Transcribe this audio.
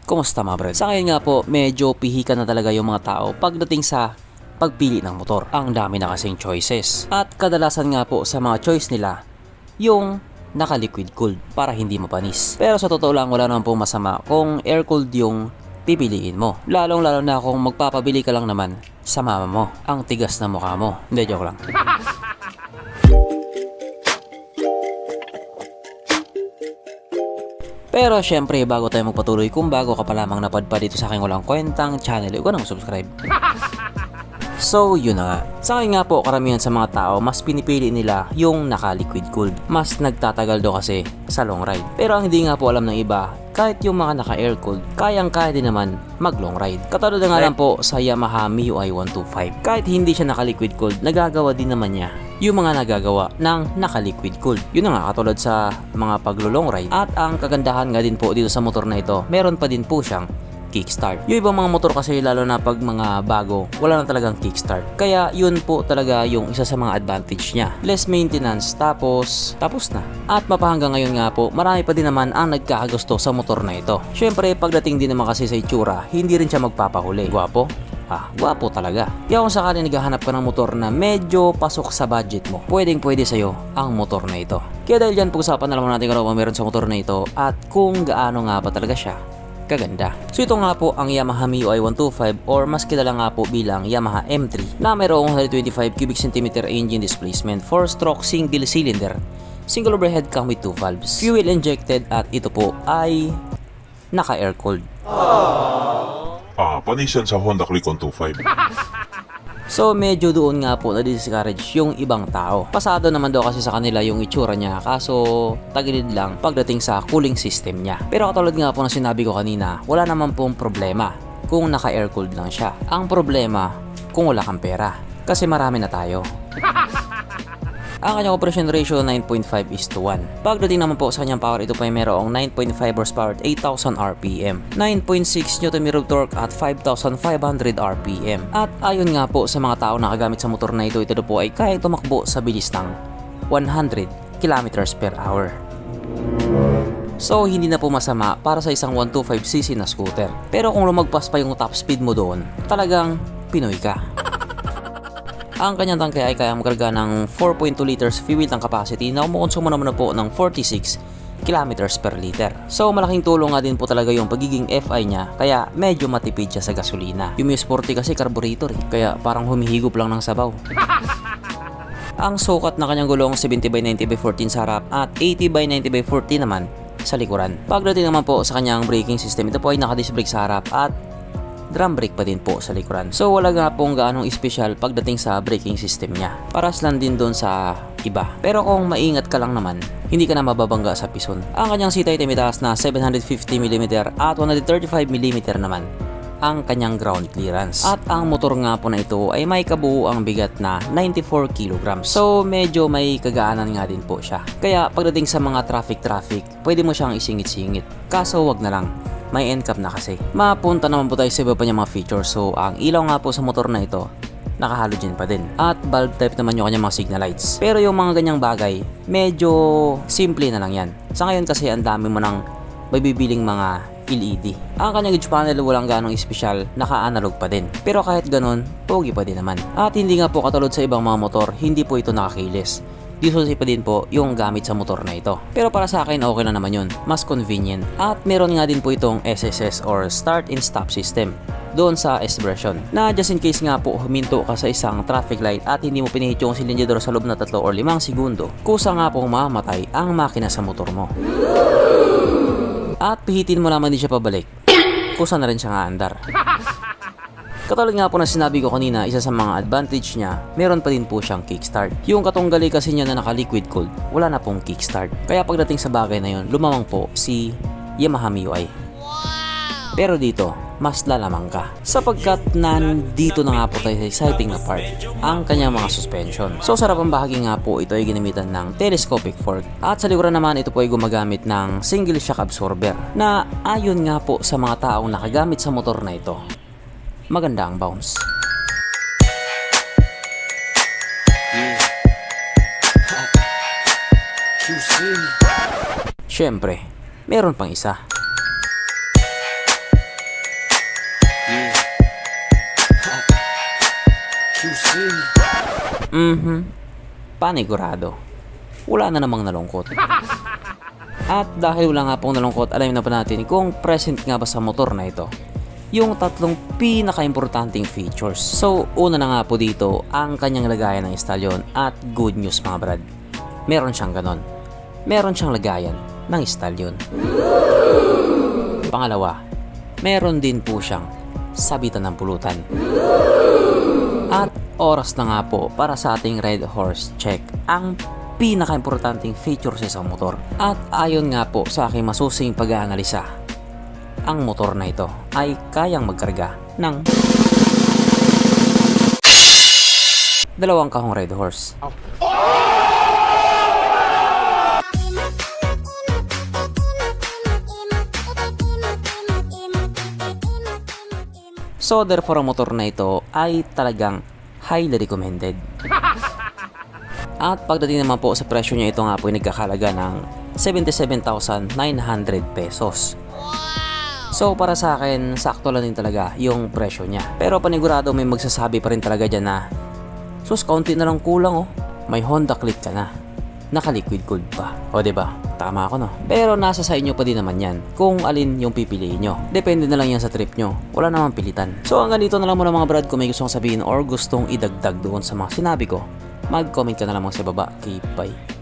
Kumusta mga brad? Sa ngayon nga po, medyo pihikan na talaga yung mga tao pagdating sa pagpili ng motor. Ang dami na kasing choices. At kadalasan nga po sa mga choice nila, yung naka-liquid cooled para hindi mapanis. Pero sa totoo lang, wala naman pong masama kung air cooled yung pipiliin mo. Lalong-lalo na kung magpapabili ka lang naman sa mama mo. Ang tigas na mukha mo. Hindi, joke lang. Pero syempre, bago tayo magpatuloy, kung bago ka pa lamang napadpad dito sa aking walang kwentang channel, huwag ka nang subscribe. So, yun na nga. Sa akin nga po, karamihan sa mga tao, mas pinipili nila yung naka-liquid cooled. Mas nagtatagal daw kasi sa long ride. Pero ang hindi nga po alam ng iba, kahit yung mga naka-air cooled, kayang-kaya din naman mag-long ride. Katulad na nga lang po sa Yamaha MIUI 125. Kahit hindi siya naka-liquid cooled, nagagawa din naman niya yung mga nagagawa ng naka-liquid cooled. Yun na nga, katulad sa mga paglo-long ride. At ang kagandahan nga din po dito sa motor na ito, meron pa din po siyang kickstart. Yung ibang mga motor kasi, lalo na pag mga bago, wala na talagang kickstart. Kaya yun po talaga yung isa sa mga advantage niya. Less maintenance, tapos na. At mapahanggang ngayon nga po, marami pa din naman ang nagkakagusto sa motor na ito. Syempre, pagdating din naman kasi sa itsura, hindi rin siya magpapahuli. Gwapo? Gwapo talaga. Kaya kung sakali naghahanap ka ng motor na medyo pasok sa budget mo, pwedeng-pwede sa'yo ang motor na ito. Kaya dahil dyan, pag-usapan na lang natin kung ano meron sa motor na ito at kung gaano nga ba talaga siya kaganda. So ito nga po ang Yamaha MIUI 125 or mas kilala nga po bilang Yamaha M3 na mayroong 125 cubic centimeter engine displacement, 4-stroke single cylinder, single overhead cam with 2 valves, fuel injected at ito po ay naka-air cooled. Panis yan sa Honda Click 125. So medyo doon nga po na-discourage yung ibang tao. Pasado naman daw kasi sa kanila yung itsura niya, kaso tagilid lang pagdating sa cooling system niya. Pero katulad nga po na sinabi ko kanina, wala naman pong problema kung naka-air cooled lang siya. Ang problema kung wala kang pera, kasi marami na tayo. Ang kanyang operation ratio 9.5:1. Pagdating naman po sa kanyang power, ito pa ay mayroong 9.5 horsepower at 8,000 RPM, 9.6 Nm torque at 5,500 RPM. At ayon nga po sa mga tao na nakagamit sa motor na ito po ay kaya tumakbo sa bilis ng 100 km/h. So hindi na po masama para sa isang 125cc na scooter. Pero kung lumagpas pa yung top speed mo doon, talagang Pinoy ka. Ang kanyang tangke ay kaya makarga ng 4.2 liters fuel tank capacity na kumukonsumo naman po ng 46 kilometers per liter. So malaking tulong nga din po talaga yung pagiging FI niya, kaya medyo matipid siya sa gasolina. Yung Sporty kasi carburetor kaya parang humihigop lang ng sabaw. Ang sukat na kanyang gulong 70/90/14 sa harap at 80/90/40 naman sa likuran. Pagdating naman po sa kanyang braking system, ito po ay naka-disc brake sa harap at drum brake pa din po sa likuran. So wala nga pong gaanong special pagdating sa braking system niya. Paras lang din doon sa iba. Pero kung maingat ka lang naman, hindi ka na mababangga sa pison. Ang kanyang seat height ay mitaas na 750mm at 135mm naman ang kanyang ground clearance. At ang motor nga po na ito ay may kabuuang bigat na 94 kg. So medyo may kagaanan nga din po siya. Kaya pagdating sa mga traffic, pwede mo siyang isingit-singit. Kaso wag na lang, may end cap na kasi. Mapunta naman po tayo sa iba pa niyang mga features. So ang ilaw nga po sa motor na ito, naka-halogen pa din. At bulb type naman yung kanyang mga signal lights. Pero yung mga ganyang bagay, medyo simple na lang yan. Sa ngayon kasi ang dami mo ng mabibiling mga LED. Ang kanyang gauge panel walang ganong espesyal, naka-analog pa din. Pero kahit ganun, pogi pa din naman. At hindi nga po katulad sa ibang mga motor, hindi po ito naka-keyless. Disusi pa din po yung gamit sa motor na ito. Pero para sa akin, okay na naman yun. Mas convenient. At meron nga din po itong SSS or Start and Stop System doon sa S version, na just in case nga po huminto ka sa isang traffic light at hindi mo pinihit yung silindro sa loob na 3 or 5 segundo, kusa nga po mamamatay ang makina sa motor mo. At pihitin mo naman din siya pabalik, kusa na rin siya nga andar. Katulad nga po na sinabi ko kanina, isa sa mga advantage niya, meron pa din po siyang kickstart. Yung katunggali kasi niya na naka-liquid cooled, wala na pong kickstart. Kaya pagdating sa bagay na yun, lumamang po si Yamaha MIUI. Pero dito, mas lalamang ka. Sapagkat nandito na nga po tayo sa exciting na part, ang kanyang mga suspension. So sa harapang bahagi nga po, ito ay ginamitan ng telescopic fork. At sa likuran naman, ito po ay gumagamit ng single shock absorber, na ayon nga po sa mga taong nakagamit sa motor na ito, maganda ang bounce. Syempre, meron pang isa. Panigurado. Wala na namang nalungkot. At dahil wala nga pong nalungkot, alam na pa natin kung present nga ba sa motor na ito yung tatlong pinaka-importanting features. So, una na nga po dito ang kanyang lagayan ng stallion at good news mga brad. Meron siyang ganon. Meron siyang lagayan ng stallion. Pangalawa, meron din po siyang sabitan ng pulutan. At oras na nga po para sa ating Red Horse check ang pinaka-importanting feature sa isang motor. At ayon nga po sa aking masusing pag-aanalisa, ang motor na ito ay kayang magkarga ng 2 kahong Red Horse. So therefore ang motor na ito ay talagang highly recommended. At pagdating naman po sa presyo niya, ito nga po ay nagkakalaga ng 77,900 pesos. So para sa akin, sakto lang din talaga yung presyo niya. Pero panigurado may magsasabi pa rin talaga dyan na, sus, kaunti na lang kulang oh. May Honda Click ka na. Naka-liquid cooled pa. O diba? Tama ako no? Pero nasa sa inyo pa din naman yan kung alin yung pipiliin nyo. Depende na lang yan sa trip nyo. Wala namang pilitan. So hanggang dito na lang muna mga brad. Kung may gustong sabihin or gustong idagdag doon sa mga sinabi ko, mag-comment ka na lamang sa baba. Okay, bye.